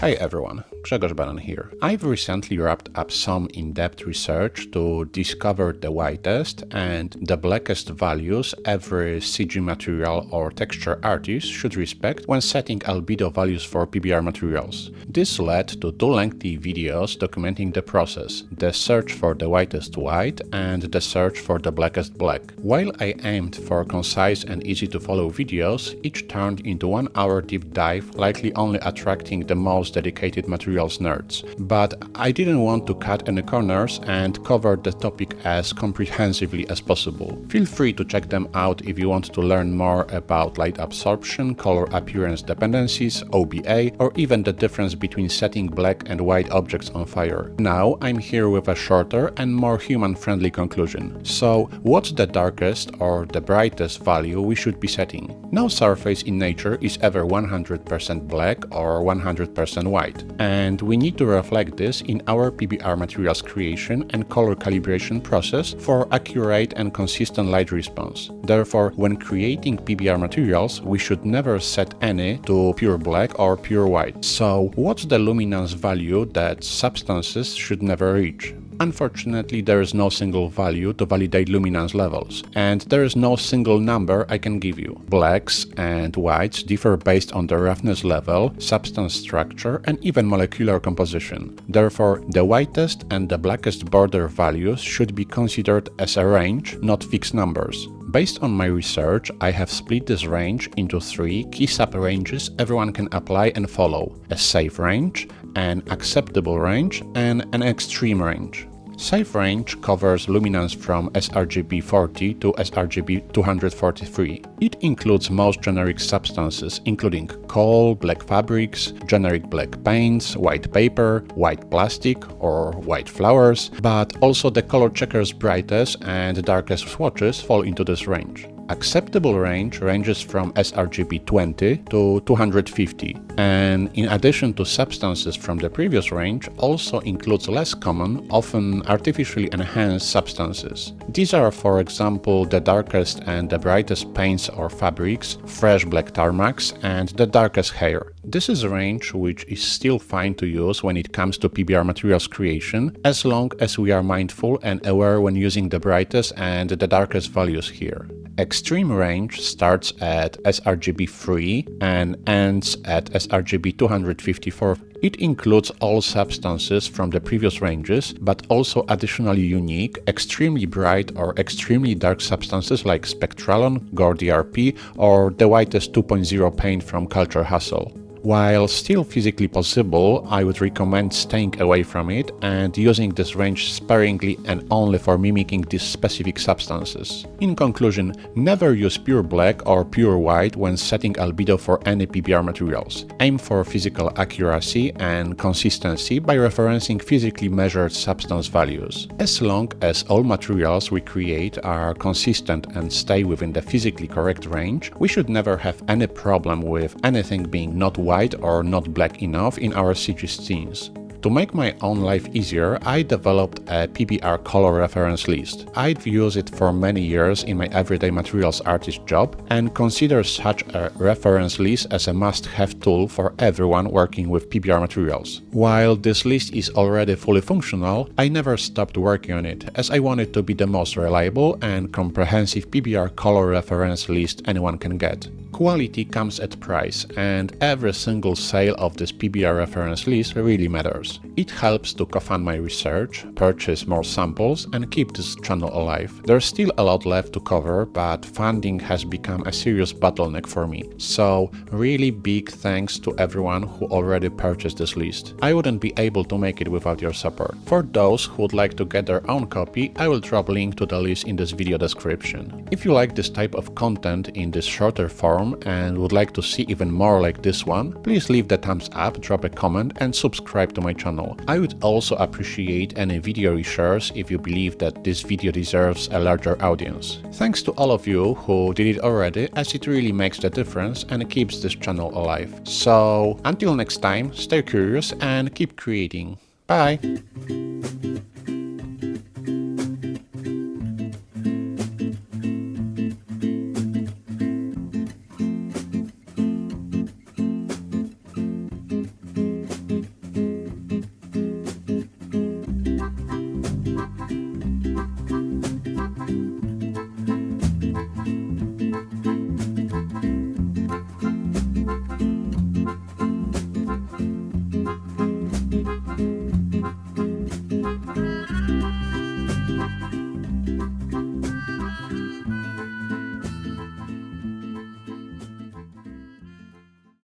Hi everyone, Grzegorz Baran here. I've recently wrapped up some in-depth research to discover the whitest and the blackest values every CG material or texture artist should respect when setting albedo values for PBR materials. This led to two lengthy videos documenting the process, the search for the whitest white and the search for the blackest black. While I aimed for concise and easy to follow videos, each turned into 1 hour deep dive, likely only attracting the most dedicated materials nerds. But I didn't want to cut any corners and cover the topic as comprehensively as possible. Feel free to check them out if you want to learn more about light absorption, color appearance dependencies, OBA, or even the difference between setting black and white objects on fire. Now I'm here with a shorter and more human-friendly conclusion. So, what's the darkest or the brightest value we should be setting? No surface in nature is ever 100% black or 100% white, and we need to reflect this in our PBR materials creation and color calibration process for accurate and consistent light response. Therefore, when creating PBR materials, we should never set any to pure black or pure white. So, what's the luminance value that substances should never reach? Unfortunately, there is no single value to validate luminance levels, and there is no single number I can give you. Blacks and whites differ based on the roughness level, substance structure, and even molecular composition. Therefore, the whitest and the blackest border values should be considered as a range, not fixed numbers. Based on my research, I have split this range into 3 key sub-ranges everyone can apply and follow: a safe range, an acceptable range, and an extreme range. Safe range covers luminance from sRGB 40 to sRGB 243. It includes most generic substances, including coal, black fabrics, generic black paints, white paper, white plastic or white flowers, but also the color checker's brightest and darkest swatches fall into this range. Acceptable range ranges from sRGB 20 to 250, and in addition to substances from the previous range, also includes less common, often artificially enhanced substances. These are, for example, the darkest and the brightest paints or fabrics, fresh black tarmacs, and the darkest hair. This is a range which is still fine to use when it comes to PBR materials creation, as long as we are mindful and aware when using the brightest and the darkest values here. Extreme range starts at sRGB 3 and ends at sRGB 254. It includes all substances from the previous ranges, but also additionally unique, extremely bright or extremely dark substances like Spectralon, Gore DRP, or the whitest 2.0 paint from Culture Hustle. While still physically possible, I would recommend staying away from it and using this range sparingly and only for mimicking these specific substances. In conclusion, never use pure black or pure white when setting albedo for any PBR materials. Aim for physical accuracy and consistency by referencing physically measured substance values. As long as all materials we create are consistent and stay within the physically correct range, we should never have any problem with anything being not white or not black enough in our CG scenes. To make my own life easier, I developed a PBR Color Reference List. I've used it for many years in my everyday materials artist job and consider such a reference list as a must-have tool for everyone working with PBR materials. While this list is already fully functional, I never stopped working on it, as I want it to be the most reliable and comprehensive PBR Color Reference List anyone can get. Quality comes at price, and every single sale of this PBR reference list really matters. It helps to co-fund my research, purchase more samples, and keep this channel alive. There's still a lot left to cover, but funding has become a serious bottleneck for me. So, really big thanks to everyone who already purchased this list. I wouldn't be able to make it without your support. For those who would like to get their own copy, I will drop a link to the list in this video description. If you like this type of content in this shorter form and would like to see even more like this one, please leave the thumbs up, drop a comment and subscribe to my channel. I would also appreciate any video reshares if you believe that this video deserves a larger audience. Thanks to all of you who did it already, as it really makes the difference and keeps this channel alive. So, until next time, stay curious and keep creating. Bye!